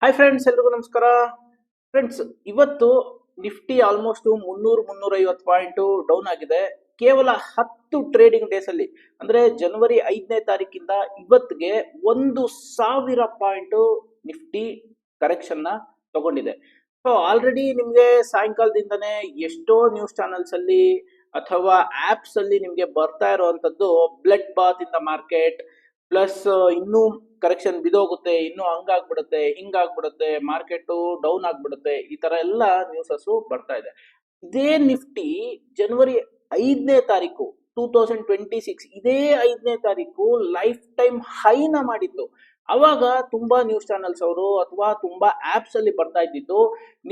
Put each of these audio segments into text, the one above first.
Hi friends, ಎಲ್ರಿಗೂ ನಮಸ್ಕಾರ. Friends, ಇವತ್ತು ನಿಫ್ಟಿ ಆಲ್ಮೋಸ್ಟ್ 300-350 ಪಾಯಿಂಟ್ ಡೌನ್ ಆಗಿದೆ. ಕೇವಲ 10 ಟ್ರೇಡಿಂಗ್ ಡೇಸ್ ಅಲ್ಲಿ, ಅಂದ್ರೆ ಜನವರಿ 5ನೇ ತಾರೀಕಿಂದ ಇವತ್ತಿಗೆ 1,000 ಪಾಯಿಂಟ್ ನಿಫ್ಟಿ ಕರೆಕ್ಷನ್ ನ ತಗೊಂಡಿದೆ. ಸೊ ಆಲ್ರೆಡಿ ನಿಮ್ಗೆ ಸಾಯಂಕಾಲದಿಂದನೇ ಎಷ್ಟೋ ನ್ಯೂಸ್ ಚಾನೆಲ್ಸ್ ಅಲ್ಲಿ ಅಥವಾ ಆಪ್ಸ್ ಅಲ್ಲಿ ನಿಮ್ಗೆ ಬರ್ತಾ ಇರುವಂತದ್ದು blood bath in the market, plus ಇನ್ನೂ ಕರೆಕ್ಷನ್ ಬಿದೋಗುತ್ತೆ, ಇನ್ನೂ ಹಂಗಾಗ್ಬಿಡುತ್ತೆ, ಹಿಂಗಾಗ್ಬಿಡುತ್ತೆ, ಮಾರ್ಕೆಟ್ ಡೌನ್ ಆಗ್ಬಿಡುತ್ತೆ, ಈ ತರ ಎಲ್ಲ ನ್ಯೂಸಸ್ ಬರ್ತಾ ಇದೆ. ಇದೇ ನಿಫ್ಟಿ ಜನವರಿ 5ನೇ ತಾರೀಕು 2026, ಇದೇ 5ನೇ ತಾರೀಕು ಲೈಫ್ ಟೈಮ್ ಹೈನ ಮಾಡಿತ್ತು. ಅವಾಗ ತುಂಬಾ ನ್ಯೂಸ್ ಚಾನೆಲ್ಸ್ ಅವರು ಅಥವಾ ತುಂಬಾ ಆಪ್ಸ್ ಅಲ್ಲಿ ಬರ್ತಾ ಇದ್ದಿದ್ದು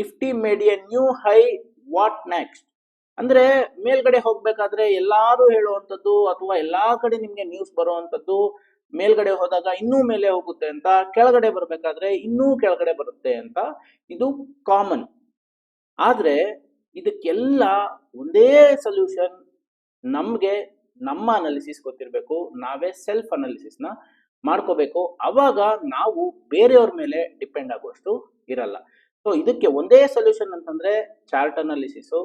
Nifty made A new high, what next. ಅಂದ್ರೆ ಮೇಲ್ಗಡೆ ಹೋಗ್ಬೇಕಾದ್ರೆ ಎಲ್ಲಾರು ಹೇಳುವಂತದ್ದು ಅಥವಾ ಎಲ್ಲಾ ಕಡೆ ನಿಮ್ಗೆ ನ್ಯೂಸ್ ಬರುವಂತದ್ದು, ಮೇಲ್ಗಡೆ ಹೋದಾಗ ಇನ್ನೂ ಮೇಲೆ ಹೋಗುತ್ತೆ ಅಂತ, ಕೆಳಗಡೆ ಬರ್ಬೇಕಾದ್ರೆ ಇನ್ನೂ ಕೆಳಗಡೆ ಬರುತ್ತೆ ಅಂತ. ಇದು ಕಾಮನ್. ಆದ್ರೆ ಇದಕ್ಕೆಲ್ಲ ಒಂದೇ ಸೊಲ್ಯೂಷನ್. ನಮ್ಗೆ ನಮ್ಮ ಅನಾಲಿಸಿಸ್ ಗೊತ್ತಿರಬೇಕು, ನಾವೇ ಸೆಲ್ಫ್ ಅನಾಲಿಸಿಸ್ ನ ಮಾಡ್ಕೋಬೇಕು. ಅವಾಗ ನಾವು ಬೇರೆಯವ್ರ ಮೇಲೆ ಡಿಪೆಂಡ್ ಆಗುವಷ್ಟು ಇರಲ್ಲ. ಸೊ ಇದಕ್ಕೆ ಒಂದೇ ಸೊಲ್ಯೂಷನ್ ಅಂತಂದ್ರೆ ಚಾರ್ಟ್ ಅನಾಲಿಸಿಸ್.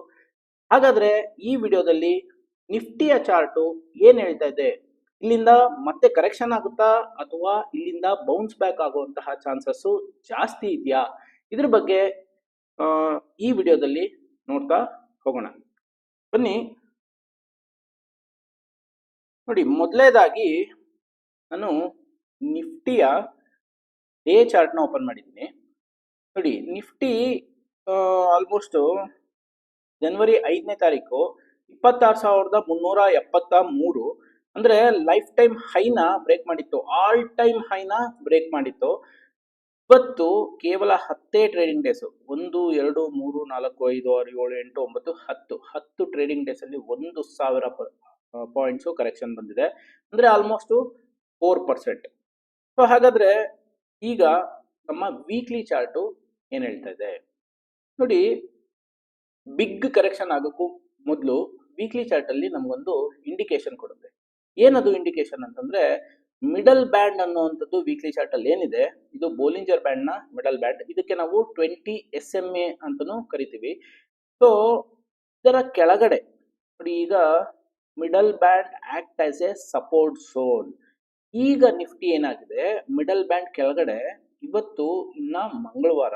ಹಾಗಾದ್ರೆ ಈ ವಿಡಿಯೋದಲ್ಲಿ ನಿಫ್ಟಿಯ ಚಾರ್ಟು ಏನ್ ಹೇಳ್ತಾ ಇದೆ, ಇಲ್ಲಿಂದ ಮತ್ತೆ ಕರೆಕ್ಷನ್ ಆಗುತ್ತಾ ಅಥವಾ ಇಲ್ಲಿಂದ ಬೌನ್ಸ್ ಬ್ಯಾಕ್ ಆಗುವಂತಹ ಚಾನ್ಸಸ್ ಜಾಸ್ತಿ ಇದೆಯಾ, ಇದ್ರ ಬಗ್ಗೆ ಈ ವಿಡಿಯೋದಲ್ಲಿ ನೋಡ್ತಾ ಹೋಗೋಣ. ಬನ್ನಿ ನೋಡಿ, ಮೊದಲನೇದಾಗಿ ನಾನು ನಿಫ್ಟಿಯ ಡೇ ಚಾರ್ಟ್ ನ ಓಪನ್ ಮಾಡಿದ್ದೀನಿ. ನೋಡಿ, ನಿಫ್ಟಿ ಆಲ್ಮೋಸ್ಟ್ ಜನವರಿ 5ನೇ ತಾರೀಕು 26,373, ಅಂದ್ರೆ ಲೈಫ್ ಟೈಮ್ ಹೈನ ಬ್ರೇಕ್ ಮಾಡಿತ್ತು, ಆಲ್ ಟೈಮ್ ಹೈನ ಬ್ರೇಕ್ ಮಾಡಿತ್ತು. ಇವತ್ತು ಕೇವಲ 10 ಟ್ರೇಡಿಂಗ್ ಡೇಸ್, 1, 2, 3, 4, 5, 6, 7, 8, 9, 10 ಟ್ರೇಡಿಂಗ್ ಡೇಸ್ ಅಲ್ಲಿ 1,000 ಪಾಯಿಂಟ್ಸ್ ಕರೆಕ್ಷನ್ ಬಂದಿದೆ, ಅಂದ್ರೆ ಆಲ್ಮೋಸ್ಟ್ 4%. ಸೊ ಹಾಗಾದ್ರೆ ಈಗ ನಮ್ಮ ವೀಕ್ಲಿ ಚಾರ್ಟು ಏನ್ ಹೇಳ್ತಾ ಇದೆ ನೋಡಿ. ಬಿಗ್ ಕರೆಕ್ಷನ್ ಆಗೋಕ್ಕೂ ಮೊದಲು ವೀಕ್ಲಿ ಚಾರ್ಟ್ ಅಲ್ಲಿ ನಮಗೊಂದು ಇಂಡಿಕೇಶನ್ ಕೊಡುತ್ತೆ. ಏನದು ಇಂಡಿಕೇಶನ್ ಅಂತಂದ್ರೆ, ಮಿಡಲ್ ಬ್ಯಾಂಡ್ ಅನ್ನುವಂಥದ್ದು ವೀಕ್ಲಿ ಚಾರ್ಟ್ ಅಲ್ಲಿ ಏನಿದೆ, ಇದು ಬೋಲಿಂಜರ್ ಬ್ಯಾಂಡ್ ನ ಮಿಡಲ್ ಬ್ಯಾಂಡ್. ಇದಕ್ಕೆ ನಾವು 20 SMA ಅಂತಾನೂ ಕರಿತೀವಿ. ಸೊ ಇದರ ಕೆಳಗಡೆ ನೋಡಿ, ಈಗ middle band act as A support zone. ಈಗ ನಿಫ್ಟಿ ಏನಾಗಿದೆ, ಮಿಡಲ್ ಬ್ಯಾಂಡ್ ಕೆಳಗಡೆ ಇವತ್ತು ಇನ್ನ ಮಂಗಳವಾರ,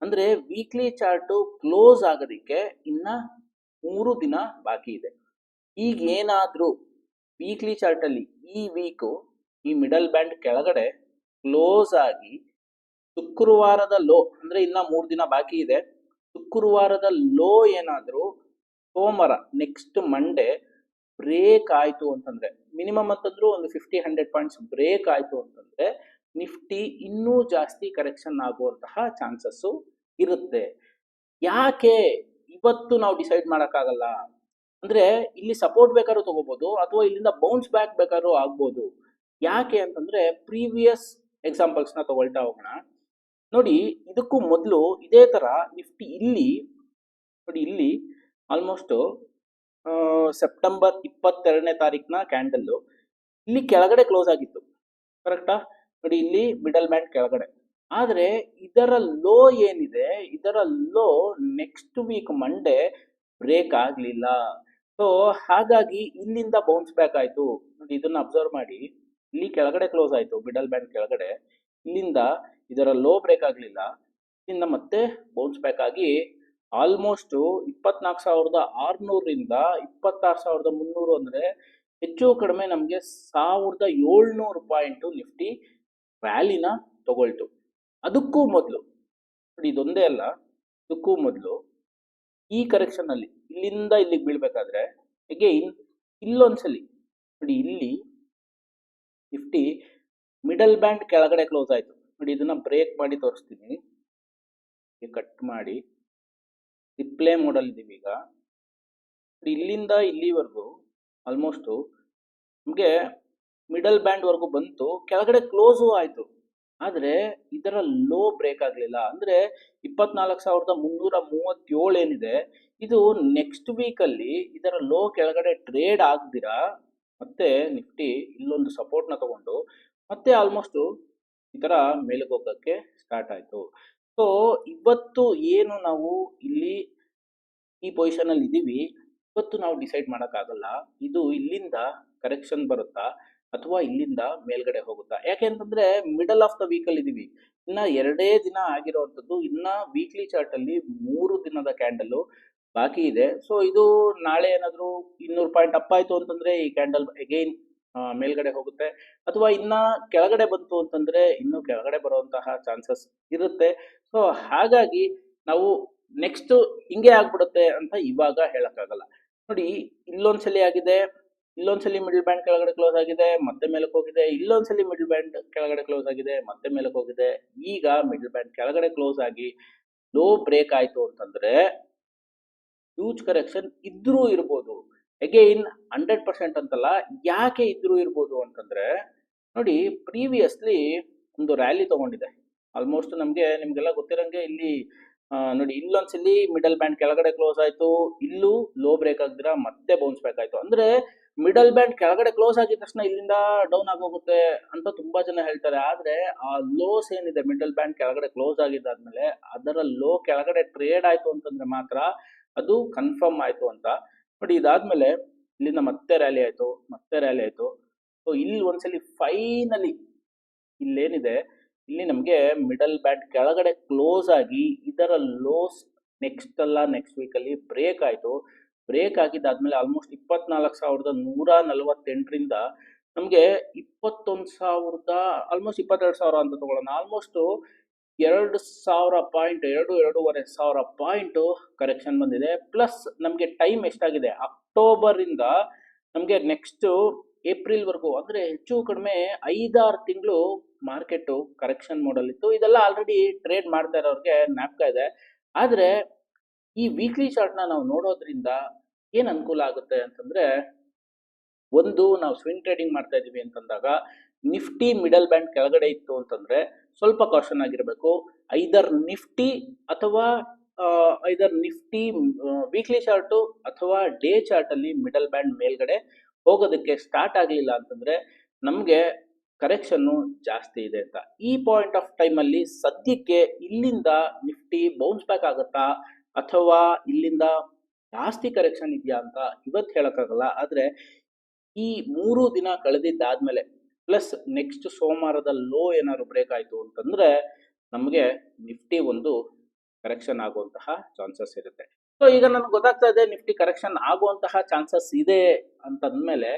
ಅಂದ್ರೆ ವೀಕ್ಲಿ ಚಾರ್ಟ್ ಕ್ಲೋಸ್ ಆಗೋದಿಕ್ಕೆ ಇನ್ನ 3 ದಿನ ಬಾಕಿ ಇದೆ. ಈಗ ಏನಾದ್ರೂ ವೀಕ್ಲಿ ಚಾರ್ಟ್ ಅಲ್ಲಿ ಈ ವೀಕ್ ಈ ಮಿಡಲ್ ಬ್ಯಾಂಡ್ ಕೆಳಗಡೆ ಕ್ಲೋಸ್ ಆಗಿ ಶುಕ್ರವಾರದ ಲೋ, ಅಂದ್ರೆ ಇನ್ನ 3 ದಿನ ಬಾಕಿ ಇದೆ, ಶುಕ್ರವಾರದ ಲೋ ಏನಾದ್ರೂ ಸೋಮವಾರ ನೆಕ್ಸ್ಟ್ ಮಂಡೇ ಬ್ರೇಕ್ ಆಯ್ತು ಅಂತಂದ್ರೆ, ಮಿನಿಮಮ್ ಅಂತಂದ್ರೂ ಒಂದು 50-100 ಪಾಯಿಂಟ್ಸ್ ಬ್ರೇಕ್ ಆಯ್ತು ಅಂತಂದ್ರೆ ನಿಫ್ಟಿ ಇನ್ನೂ ಜಾಸ್ತಿ ಕರೆಕ್ಷನ್ ಆಗುವಂತಹ ಚಾನ್ಸಸ್ ಇರುತ್ತೆ. ಯಾಕೆ ಇವತ್ತು ನಾವು ಡಿಸೈಡ್ ಮಾಡಕ್ಕಾಗಲ್ಲ ಅಂದ್ರೆ, ಇಲ್ಲಿ ಸಪೋರ್ಟ್ ಬೇಕಾದ್ರೂ ತಗೋಬಹುದು ಅಥವಾ ಇಲ್ಲಿಂದ ಬೌನ್ಸ್ ಬ್ಯಾಕ್ ಬೇಕಾದ್ರೂ ಆಗ್ಬೋದು. ಯಾಕೆ ಅಂತಂದ್ರೆ ಪ್ರೀವಿಯಸ್ ಎಕ್ಸಾಂಪಲ್ಸ್ ನ ತಗೊಳ್ತಾ ಹೋಗೋಣ. ನೋಡಿ, ಇದಕ್ಕೂ ಮೊದಲು ಇದೇ ತರ ನಿಫ್ಟಿ ಇಲ್ಲಿ ನೋಡಿ, ಇಲ್ಲಿ ಆಲ್ಮೋಸ್ಟ್ ಸೆಪ್ಟೆಂಬರ್ 22ನೇ ತಾರೀಕಿನ ಕ್ಯಾಂಡಲ್ ಇಲ್ಲಿ ಕೆಳಗಡೆ ಕ್ಲೋಸ್ ಆಗಿತ್ತು, ಕರೆಕ್ಟಾ? ನೋಡಿ, ಇಲ್ಲಿ ಮಿಡಲ್ ಬ್ಯಾಂಡ್ ಕೆಳಗಡೆ. ಆದ್ರೆ ಇದರ ಲೋ ಏನಿದೆ, ಇದರ low next week Monday break ಆಗ್ಲಿಲ್ಲ. ಸೊ ಹಾಗಾಗಿ ಇಲ್ಲಿಂದ ಬೌನ್ಸ್ ಬ್ಯಾಕ್ ಆಯ್ತು. ನೋಡಿ, ಇದನ್ನ ಅಬ್ಸರ್ವ್ ಮಾಡಿ, ಇಲ್ಲಿ ಕೆಳಗಡೆ ಕ್ಲೋಸ್ ಆಯ್ತು ಮಿಡಲ್ ಬ್ಯಾಂಡ್ ಕೆಳಗಡೆ, ಇಲ್ಲಿಂದ ಇದರ ಲೋ ಬ್ರೇಕ್ ಆಗ್ಲಿಲ್ಲ, ಇಲ್ಲಿಂದ ಮತ್ತೆ ಬೌನ್ಸ್ ಬ್ಯಾಕ್ ಆಗಿ ಆಲ್ಮೋಸ್ಟ್ 24,600ರಿಂದ 26,300, ಅಂದ್ರೆ ಹೆಚ್ಚು ಕಡಿಮೆ ನಮಗೆ 1,700 ಪಾಯಿಂಟ್ ನಿಫ್ಟಿ ವ್ಯಾಲಿನ ತಗೊಳ್ತು. ಅದಕ್ಕೂ ಮೊದಲು ನೋಡಿ, ಇದೊಂದೇ ಅಲ್ಲ, ಇದಕ್ಕೂ ಮೊದಲು ಈ ಕರೆಕ್ಷನ್ ಅಲ್ಲಿ ಇಲ್ಲಿಂದ ಇಲ್ಲಿಗೆ ಬೀಳ್ಬೇಕಾದ್ರೆ ಅಗೈನ್ ಇಲ್ಲೊಂದ್ಸಲಿ ನೋಡಿ, ಇಲ್ಲಿ ನಿಫ್ಟಿ ಮಿಡಲ್ ಬ್ಯಾಂಡ್ ಕೆಳಗಡೆ ಕ್ಲೋಸ್ ಆಯ್ತು. ನೋಡಿ, ಇದನ್ನ ಬ್ರೇಕ್ ಮಾಡಿ ತೋರಿಸ್ತೀನಿ, ಕಟ್ ಮಾಡಿ ರಿಪ್ಲೇ ಮೋಡಲ್ ಇದೀವಿ ಈಗ. ಇಲ್ಲಿಂದ ಇಲ್ಲಿವರೆಗೂ ಆಲ್ಮೋಸ್ಟ್ ನಮಗೆ ಮಿಡಲ್ ಬ್ಯಾಂಡ್ ವರೆಗೂ ಬಂತು, ಕೆಳಗಡೆ ಕ್ಲೋಸು ಆಯ್ತು. ಆದ್ರೆ ಇದರ ಲೋ ಬ್ರೇಕ್ ಆಗ್ಲಿಲ್ಲ, ಅಂದ್ರೆ 24,337 ಏನಿದೆ, ಇದು ನೆಕ್ಸ್ಟ್ ವೀಕ್ ಅಲ್ಲಿ ಇದರ ಲೋ ಕೆಳಗಡೆ ಟ್ರೇಡ್ ಆಗ್ದಿರಾ ಮತ್ತೆ ನಿಫ್ಟಿ ಇಲ್ಲೊಂದು ಸಪೋರ್ಟ್ ನ ತಗೊಂಡು ಮತ್ತೆ ಆಲ್ಮೋಸ್ಟ್ ಈ ತರ ಮೇಲಕ್ಕೆ ಹೋಗಕ್ಕೆ ಸ್ಟಾರ್ಟ್ ಆಯ್ತು. ಸೊ ಇವತ್ತು ಏನು ನಾವು ಇಲ್ಲಿ ಈ ಪೊಸಿಷನ್ ಅಲ್ಲಿ ಇದೀವಿ, ಇವತ್ತು ನಾವು ಡಿಸೈಡ್ ಆಗಲ್ಲ ಇದು ಇಲ್ಲಿಂದ ಕರೆಕ್ಷನ್ ಬರುತ್ತಾ ಅಥವಾ ಇಲ್ಲಿಂದ ಮೇಲ್ಗಡೆ ಹೋಗುತ್ತಾ. ಯಾಕೆ ಅಂತಂದ್ರೆ ಮಿಡಲ್ ಆಫ್ ದ ವೀಕ್ ಅಲ್ಲಿ ಇದೀವಿ, ಇನ್ನ 2 ದಿನ ಆಗಿರುವಂತದ್ದು, ಇನ್ನ ವೀಕ್ಲಿ ಚಾರ್ಟ್ ಅಲ್ಲಿ 3 ದಿನದ ಕ್ಯಾಂಡಲ್ ಬಾಕಿ ಇದೆ. ಸೊ ಇದು ನಾಳೆ ಏನಾದ್ರು 200 ಪಾಯಿಂಟ್ ಅಪ್ ಆಯ್ತು ಅಂತಂದ್ರೆ ಈ ಕ್ಯಾಂಡಲ್ ಅಗೈನ್ ಮೇಲ್ಗಡೆ ಹೋಗುತ್ತೆ, ಅಥವಾ ಇನ್ನ ಕೆಳಗಡೆ ಬಂತು ಅಂತಂದ್ರೆ ಇನ್ನು ಕೆಳಗಡೆ ಬರುವಂತಹ ಚಾನ್ಸಸ್ ಇರುತ್ತೆ. ಸೊ ಹಾಗಾಗಿ ನಾವು ನೆಕ್ಸ್ಟ್ ಹಿಂಗೆ ಆಗ್ಬಿಡುತ್ತೆ ಅಂತ ಇವಾಗ ಹೇಳಕ್ಕಾಗಲ್ಲ. ನೋಡಿ, ಇಲ್ಲೊಂದ್ಸಲಿ ಆಗಿದೆ, ಇಲ್ಲೊಂದ್ಸಲಿ ಮಿಡಲ್ ಬ್ಯಾಂಡ್ ಕೆಳಗಡೆ ಕ್ಲೋಸ್ ಆಗಿದೆ, ಮತ್ತೆ ಮೇಲಕ್ಕೆ ಹೋಗಿದೆ, ಇಲ್ಲೊಂದ್ಸಲಿ ಮಿಡಲ್ ಬ್ಯಾಂಡ್ ಕೆಳಗಡೆ ಕ್ಲೋಸ್ ಆಗಿದೆ, ಮತ್ತೆ ಮೇಲಕ್ಕೆ ಹೋಗಿದೆ. ಈಗ ಮಿಡಲ್ ಬ್ಯಾಂಡ್ ಕೆಳಗಡೆ ಕ್ಲೋಸ್ ಆಗಿ ಲೋ ಬ್ರೇಕ್ ಆಯ್ತು ಅಂತಂದ್ರೆ ಹ್ಯೂಜ್ ಕರೆಕ್ಷನ್ ಇದ್ರೂ ಇರ್ಬೋದು. ಅಗೈನ್ 100% ಅಂತಲ್ಲ, ಯಾಕೆ ಇದ್ರೂ ಇರ್ಬೋದು ಅಂತಂದ್ರೆ ನೋಡಿ, ಪ್ರೀವಿಯಸ್ಲಿ ಒಂದು ರ್ಯಾಲಿ ತಗೊಂಡಿದೆ. ಆಲ್ಮೋಸ್ಟ್ ನಿಮ್ಗೆಲ್ಲ ಗೊತ್ತಿರಂಗೆ ಇಲ್ಲಿ ನೋಡಿ, ಇಲ್ಲೊಂದ್ಸಲಿ ಮಿಡಲ್ ಬ್ಯಾಂಡ್ ಕೆಳಗಡೆ ಕ್ಲೋಸ್ ಆಯ್ತು, ಇಲ್ಲೂ ಲೋ ಬ್ರೇಕ್ ಆಗದಿರ ಮತ್ತೆ ಬೌನ್ಸ್ ಬ್ಯಾಕ್ ಆಯ್ತು. ಅಂದ್ರೆ ಮಿಡಲ್ ಬ್ಯಾಂಡ್ ಕೆಳಗಡೆ ಕ್ಲೋಸ್ ಆಗಿದ ತಕ್ಷಣ ಇಲ್ಲಿಂದ ಡೌನ್ ಆಗೋಗುತ್ತೆ ಅಂತ ತುಂಬಾ ಜನ ಹೇಳ್ತಾರೆ. ಆದ್ರೆ ಆ ಲೋಸ್ ಏನಿದೆ, ಮಿಡಲ್ ಬ್ಯಾಂಡ್ ಕೆಳಗಡೆ ಕ್ಲೋಸ್ ಆಗಿದ್ದಾದ್ಮೇಲೆ ಅದರ ಲೋ ಕೆಳಗಡೆ ಟ್ರೇಡ್ ಆಯ್ತು ಅಂತಂದ್ರೆ ಮಾತ್ರ ಅದು ಕನ್ಫರ್ಮ್ ಆಯ್ತು ಅಂತ. ನೋಡಿ, ಇದಾದ್ಮೇಲೆ ಇಲ್ಲಿಂದ ಮತ್ತೆ ರ್ಯಾಲಿ ಆಯ್ತು, ಮತ್ತೆ ರ್ಯಾಲಿ ಆಯ್ತು. ಸೊ ಇಲ್ಲಿ ಒಂದ್ಸಲಿ ಫೈನಲಿ ಇಲ್ಲೇನಿದೆ, ಇಲ್ಲಿ ನಮಗೆ ಮಿಡಲ್ ಬ್ಯಾಂಡ್ ಕೆಳಗಡೆ ಕ್ಲೋಸ್ ಆಗಿ ಇದರ ಲೋಸ್ ನೆಕ್ಸ್ಟ್ ವೀಕ್ ಅಲ್ಲಿ ಬ್ರೇಕ್ ಆಯ್ತು. ಬ್ರೇಕ್ ಆಗಿದ್ದಾದ್ಮೇಲೆ ಆಲ್ಮೋಸ್ಟ್ 24,148ರಿಂದ ನಮಗೆ 21,000 ಆಲ್ಮೋಸ್ಟ್ 22,000 ಅಂತ ತಗೊಳ್ಳೋಣ. ಆಲ್ಮೋಸ್ಟ್ 2,000 ಪಾಯಿಂಟ್, 2,500 ಪಾಯಿಂಟ್ ಕರೆಕ್ಷನ್ ಬಂದಿದೆ. ಪ್ಲಸ್ ನಮಗೆ ಟೈಮ್ ಎಷ್ಟಾಗಿದೆ, ಅಕ್ಟೋಬರ್ ಇಂದ ನಮಗೆ ನೆಕ್ಸ್ಟ್ ಏಪ್ರಿಲ್ ವರೆಗೂ, ಅಂದ್ರೆ ಹೆಚ್ಚು ಕಡಿಮೆ 5-6 ತಿಂಗಳು ಮಾರ್ಕೆಟ್ ಕರೆಕ್ಷನ್ ಮೋಡಲ್ ಇತ್ತು. ಇದೆಲ್ಲ ಆಲ್ರೆಡಿ ಟ್ರೇಡ್ ಮಾಡ್ತಾ ಇರೋರಿಗೆ ಜ್ಞಾಪಕ ಇದೆ. ಆದ್ರೆ ಈ ವೀಕ್ಲಿ ಚಾರ್ಟ್ ನಾವು ನೋಡೋದ್ರಿಂದ ಏನ್ ಅನುಕೂಲ ಆಗುತ್ತೆ ಅಂತಂದ್ರೆ, ಒಂದು ನಾವು ಸ್ವಿಂಗ್ ಟ್ರೇಡಿಂಗ್ ಮಾಡ್ತಾ ಇದೀವಿ ಅಂತಂದಾಗ ನಿಫ್ಟಿ ಮಿಡಲ್ ಬ್ಯಾಂಡ್ ಕೆಳಗಡೆ ಇತ್ತು ಅಂತಂದ್ರೆ ಸ್ವಲ್ಪ ಕಾಷನ್ ಆಗಿರಬೇಕು. ಐದರ್ ನಿಫ್ಟಿ ವೀಕ್ಲಿ ಚಾರ್ಟ್ ಅಥವಾ ಡೇ ಚಾರ್ಟ್ ಅಲ್ಲಿ ಮಿಡಲ್ ಬ್ಯಾಂಡ್ ಮೇಲ್ಗಡೆ ಹೋಗೋದಕ್ಕೆ ಸ್ಟಾರ್ಟ್ ಆಗಲಿಲ್ಲ ಅಂತಂದ್ರೆ ನಮಗೆ ಕರೆಕ್ಷನ್ ಜಾಸ್ತಿ ಇದೆ ಅಂತ. ಈ ಪಾಯಿಂಟ್ ಆಫ್ ಟೈಮ್ ಅಲ್ಲಿ ಸದ್ಯಕ್ಕೆ ಇಲ್ಲಿಂದ ನಿಫ್ಟಿ ಬೌನ್ಸ್ ಬ್ಯಾಕ್ ಆಗುತ್ತಾ ಅಥವಾ ಇಲ್ಲಿಂದ ಜಾಸ್ತಿ ಕರೆಕ್ಷನ್ ಇದೆಯಾ ಅಂತ ಇವತ್ತು ಹೇಳಕ್ಕಾಗಲ್ಲ. ಆದ್ರೆ ಈ 3 ದಿನ ಕಳೆದಿದ್ದಾದ್ಮೇಲೆ ಪ್ಲಸ್ ನೆಕ್ಸ್ಟ್ ಸೋಮವಾರದ ಲೋ ಏನಾದ್ರು ಬ್ರೇಕ್ ಆಯ್ತು ಅಂತಂದ್ರೆ ನಮಗೆ ನಿಫ್ಟಿ ಒಂದು ಕರೆಕ್ಷನ್ ಆಗುವಂತಹ ಚಾನ್ಸಸ್ ಇರುತ್ತೆ. ಸೊ ಈಗ ನನಗೆ ಗೊತ್ತಾಗ್ತಾ ಇದೆ ನಿಫ್ಟಿ ಕರೆಕ್ಷನ್ ಆಗುವಂತಹ ಚಾನ್ಸಸ್ ಇದೆ ಅಂತಂದ್ಮೇಲೆ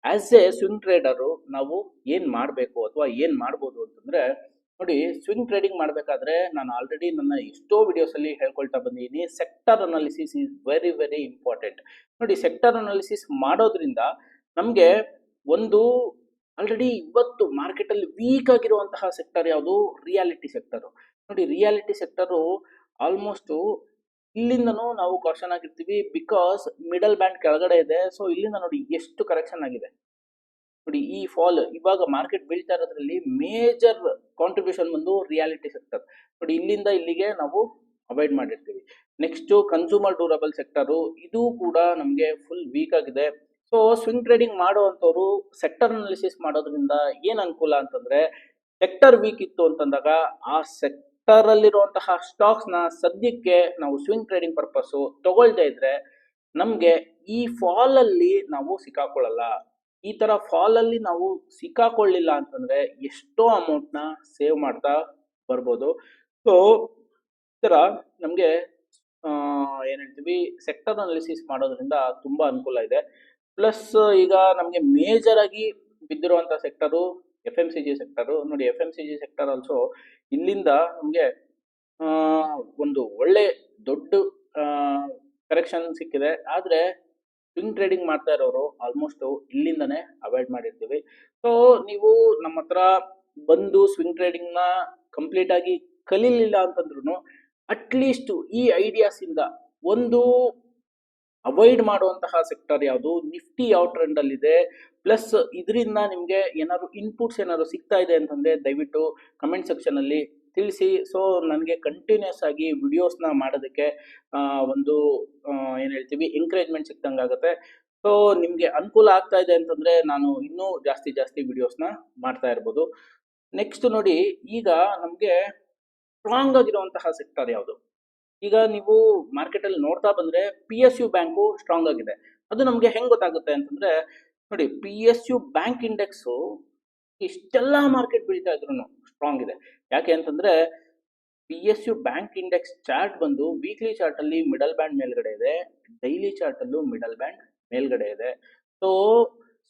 ಆಸ್ ಎ ಸ್ವಿಂಗ್ ಟ್ರೇಡರು ನಾವು ಏನ್ ಮಾಡಬೇಕು ಅಥವಾ ಏನ್ ಮಾಡ್ಬೋದು ಅಂತಂದ್ರೆ, ನೋಡಿ, ಸ್ವಿಂಗ್ ಟ್ರೇಡಿಂಗ್ ಮಾಡಬೇಕಾದ್ರೆ ನಾನು ಆಲ್ರೆಡಿ ನನ್ನ ಎಷ್ಟೋ ವಿಡಿಯೋಸ್ ಅಲ್ಲಿ ಹೇಳ್ಕೊಳ್ತಾ ಬಂದಿದ್ದೀನಿ, sector analysis is very very important. ನೋಡಿ, ಸೆಕ್ಟರ್ ಅನಾಲಿಸಿಸ್ ಮಾಡೋದ್ರಿಂದ ನಮಗೆ ಒಂದು ಆಲ್ರೆಡಿ ಇವತ್ತು ಮಾರ್ಕೆಟ್ ಅಲ್ಲಿ ವೀಕ್ ಆಗಿರುವಂತಹ ಸೆಕ್ಟರ್ ಯಾವುದು, ರಿಯಾಲಿಟಿ ಸೆಕ್ಟರ್. ನೋಡಿ, ರಿಯಾಲಿಟಿ ಸೆಕ್ಟರ್ ಆಲ್ಮೋಸ್ಟ್ ಇಲ್ಲಿಂದನೂ ನಾವು ಕಾಷನ್ ಆಗಿರ್ತೀವಿ, ಬಿಕಾಸ್ ಮಿಡಲ್ ಬ್ಯಾಂಡ್ ಕೆಳಗಡೆ ಇದೆ. ಸೊ ಇಲ್ಲಿಂದ ನೋಡಿ ಎಷ್ಟು ಕರೆಕ್ಷನ್ ಆಗಿದೆ. ನೋಡಿ, ಈ ಫಾಲ್ ಇವಾಗ ಮಾರ್ಕೆಟ್ ಬೀಳ್ತಾ ಇರೋದ್ರಲ್ಲಿ ಮೇಜರ್ ಕಾಂಟ್ರಿಬ್ಯೂಷನ್ ಬಂದು ರಿಯಾಲಿಟಿ ಸೆಕ್ಟರ್. ನೋಡಿ, ಇಲ್ಲಿಂದ ಇಲ್ಲಿಗೆ ನಾವು ಅವಾಯ್ಡ್ ಮಾಡಿರ್ತೀವಿ. ನೆಕ್ಸ್ಟ್ ಕನ್ಸ್ಯೂಮರ್ ಡ್ಯೂರಬಲ್ ಸೆಕ್ಟರ್, ಇದು ಕೂಡ ನಮಗೆ ಫುಲ್ ವೀಕ್ ಆಗಿದೆ. ಸೊ ಸ್ವಿಂಗ್ ಟ್ರೇಡಿಂಗ್ ಮಾಡುವಂತವ್ರು ಸೆಕ್ಟರ್ ಅನಾಲಿಸಿಸ್ ಮಾಡೋದ್ರಿಂದ ಏನ್ ಅನುಕೂಲ ಅಂತಂದ್ರೆ, ಸೆಕ್ಟರ್ ವೀಕ್ ಇತ್ತು ಅಂತಂದಾಗ ಆ ಸೆಕ್ಟರ್ ಅಲ್ಲಿರುವಂತಹ ಸ್ಟಾಕ್ಸ್ ನ ಸದ್ಯಕ್ಕೆ ನಾವು ಸ್ವಿಂಗ್ ಟ್ರೇಡಿಂಗ್ ಪರ್ಪಸ್ ತಗೊಳ್ದೇ ಇದ್ರೆ ನಮ್ಗೆ ಈ ಫಾಲ್ ಅಲ್ಲಿ ನಾವು ಸಿಕ್ಕಾಕೊಳ್ಳಲ್ಲ. ಈ ತರ ಫಾಲ್ ಅಲ್ಲಿ ನಾವು ಸಿಕ್ಕಾಕೊಳ್ಳಿಲ್ಲ ಅಂತಂದ್ರೆ ಎಷ್ಟೋ ಅಮೌಂಟ್ ನ ಸೇವ್ ಮಾಡ್ತಾ ಬರ್ಬೋದು. ಸೊ ಈ ತರ ನಮ್ಗೆ ಏನ್ ಹೇಳ್ತೀವಿ, ಸೆಕ್ಟರ್ ಅನಾಲಿಸಿಸ್ ಮಾಡೋದ್ರಿಂದ ತುಂಬಾ ಅನುಕೂಲ ಇದೆ. ಪ್ಲಸ್ ಈಗ ನಮ್ಗೆ ಮೇಜರ್ ಆಗಿ ಬಿದ್ದಿರುವಂತ ಸೆಕ್ಟರು FMCG ಸೆಕ್ಟರ್. ನೋಡಿ, FMCG ಸೆಕ್ಟರ್ ಆಲ್ಸೋ ಇಲ್ಲಿಂದ ನಮ್ಗೆ ಒಂದು ಒಳ್ಳೆ ದೊಡ್ಡ ಕರೆಕ್ಷನ್ ಸಿಕ್ಕಿದೆ. ಆದ್ರೆ ಸ್ವಿಂಗ್ ಟ್ರೇಡಿಂಗ್ ಮಾಡ್ತಾ ಇರೋರು ಆಲ್ಮೋಸ್ಟ್ ಇಲ್ಲಿಂದನೇ ಅವಾಯ್ಡ್ ಮಾಡಿರ್ತೀವಿ. ಸೊ ನೀವು ನಮ್ಮ ಹತ್ರ ಬಂದು ಸ್ವಿಂಗ್ ಟ್ರೇಡಿಂಗ್ ನ ಕಂಪ್ಲೀಟ್ ಆಗಿ ಕಲೀಲಿಲ್ಲ ಅಂತಂದ್ರು ಅಟ್ಲೀಸ್ಟ್ ಈ ಐಡಿಯಾಸ್ ಇಂದ ಒಂದು ಅವಾಯ್ಡ್ ಮಾಡುವಂತಹ ಸೆಕ್ಟರ್ ಯಾವುದು, ನಿಫ್ಟಿ ಯಾವ ಟ್ರೆಂಡ್ ಅಲ್ಲಿ ಇದೆ, ಪ್ಲಸ್ ಇದರಿಂದ ನಿಮ್ಗೆ ಏನಾದ್ರು ಇನ್ಪುಟ್ಸ್ ಏನಾದ್ರು ಸಿಗ್ತಾ ಇದೆ ಅಂತಂದ್ರೆ ದಯವಿಟ್ಟು ಕಮೆಂಟ್ ಸೆಕ್ಷನ್ ಅಲ್ಲಿ ತಿಳಿಸಿ. ಸೊ ನನಗೆ ಕಂಟಿನ್ಯೂಸ್ ಆಗಿ ವಿಡಿಯೋಸ್ನ ಮಾಡೋದಕ್ಕೆ ಒಂದು ಏನ್ ಹೇಳ್ತೀವಿ ಎಂಕರೇಜ್ಮೆಂಟ್ ಸಿಕ್ತಂಗಾಗುತ್ತೆ. ಸೊ ನಿಮ್ಗೆ ಅನುಕೂಲ ಆಗ್ತಾ ಇದೆ ಅಂತಂದ್ರೆ ನಾನು ಇನ್ನೂ ಜಾಸ್ತಿ ವಿಡಿಯೋಸ್ನ ಮಾಡ್ತಾ ಇರ್ಬೋದು. ನೆಕ್ಸ್ಟ್ ನೋಡಿ, ಈಗ ನಮಗೆ ಸ್ಟ್ರಾಂಗ್ ಆಗಿರುವಂತಹ ಸೆಕ್ಟರ್ ಯಾವುದು? ಈಗ ನೀವು ಮಾರ್ಕೆಟ್ ಅಲ್ಲಿ ನೋಡ್ತಾ ಬಂದ್ರೆ PSU ಬ್ಯಾಂಕು ಸ್ಟ್ರಾಂಗ್ ಆಗಿದೆ. ಅದು ನಮಗೆ ಹೆಂಗ್ ಗೊತ್ತಾಗುತ್ತೆ ಅಂತಂದ್ರೆ, ನೋಡಿ PSU ಬ್ಯಾಂಕ್ ಇಂಡೆಕ್ಸ್ ಇಷ್ಟೆಲ್ಲ ಮಾರ್ಕೆಟ್ ಬೀಳ್ತಾ ಇದ್ರು ಸ್ಟ್ರಾಂಗ್ ಇದೆ. ಯಾಕೆ ಅಂತಂದ್ರೆ PSU ಬ್ಯಾಂಕ್ ಇಂಡೆಕ್ಸ್ ಚಾರ್ಟ್ ಬಂದು ವೀಕ್ಲಿ ಚಾರ್ಟ್ ಅಲ್ಲಿ ಮಿಡಲ್ ಬ್ಯಾಂಡ್ ಮೇಲ್ಗಡೆ ಇದೆ, ಡೈಲಿ ಚಾರ್ಟ್ ಅಲ್ಲೂ ಮಿಡಲ್ ಬ್ಯಾಂಡ್ ಮೇಲ್ಗಡೆ ಇದೆ. ಸೊ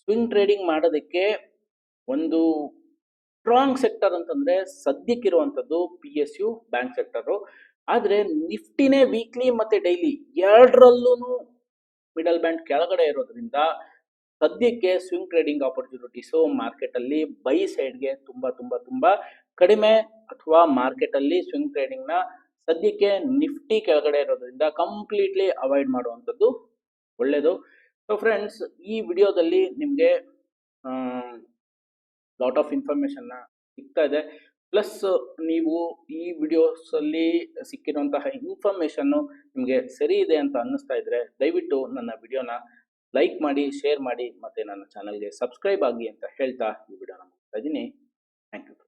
ಸ್ವಿಂಗ್ ಟ್ರೇಡಿಂಗ್ ಮಾಡೋದಕ್ಕೆ ಒಂದು ಸ್ಟ್ರಾಂಗ್ ಸೆಕ್ಟರ್ ಅಂತಂದ್ರೆ ಸದ್ಯಕ್ಕಿರುವಂಥದ್ದು PSU ಬ್ಯಾಂಕ್ ಸೆಕ್ಟರು. ಆದ್ರೆ ನಿಫ್ಟಿನೇ ವೀಕ್ಲಿ ಮತ್ತೆ ಡೈಲಿ ಎರಡರಲ್ಲೂ ಮಿಡಲ್ ಬ್ಯಾಂಡ್ ಕೆಳಗಡೆ ಇರೋದ್ರಿಂದ ಸದ್ಯಕ್ಕೆ ಸ್ವಿಂಗ್ ಟ್ರೇಡಿಂಗ್ ಆಪರ್ಚುನಿಟೀಸು ಮಾರ್ಕೆಟ್ ಅಲ್ಲಿ ಬೈ ಸೈಡ್ಗೆ ತುಂಬಾ ತುಂಬಾ ತುಂಬಾ ಕಡಿಮೆ, ಅಥವಾ ಮಾರ್ಕೆಟ್ ಅಲ್ಲಿ ಸ್ವಿಂಗ್ ಟ್ರೇಡಿಂಗ್ ನ ಸದ್ಯಕ್ಕೆ ನಿಫ್ಟಿ ಕೆಳಗಡೆ ಇರೋದ್ರಿಂದ ಕಂಪ್ಲೀಟ್ಲಿ ಅವಾಯ್ಡ್ ಮಾಡುವಂಥದ್ದು ಒಳ್ಳೆಯದು. ಸೊ ಫ್ರೆಂಡ್ಸ್, ಈ ವಿಡಿಯೋದಲ್ಲಿ ನಿಮಗೆ ಲಾಟ್ ಆಫ್ ಇನ್ಫಾರ್ಮೇಶನ್ ಸಿಗ್ತಾ ಇದೆ. ಪ್ಲಸ್ ನೀವು ಈ ವಿಡಿಯೋಸ್ ಅಲ್ಲಿ ಸಿಕ್ಕಿರುವಂತಹ ಇನ್ಫಾರ್ಮೇಶನ್ ನಿಮಗೆ ಸರಿ ಇದೆ ಅಂತ ಅನ್ನಿಸ್ತಾ ಇದ್ರೆ ದಯವಿಟ್ಟು ನನ್ನ ವಿಡಿಯೋನ ಲೈಕ್ ಮಾಡಿ, ಶೇರ್ ಮಾಡಿ, ಮತ್ತೆ ನನ್ನ ಚಾನಲ್ಗೆ ಸಬ್ಸ್ಕ್ರೈಬ್ ಆಗಿ ಅಂತ ಹೇಳ್ತಾ ಈ ವಿಡಿಯೋನ ಮಾಡ್ತಾ ಇದ್ದೀನಿ. Thank you.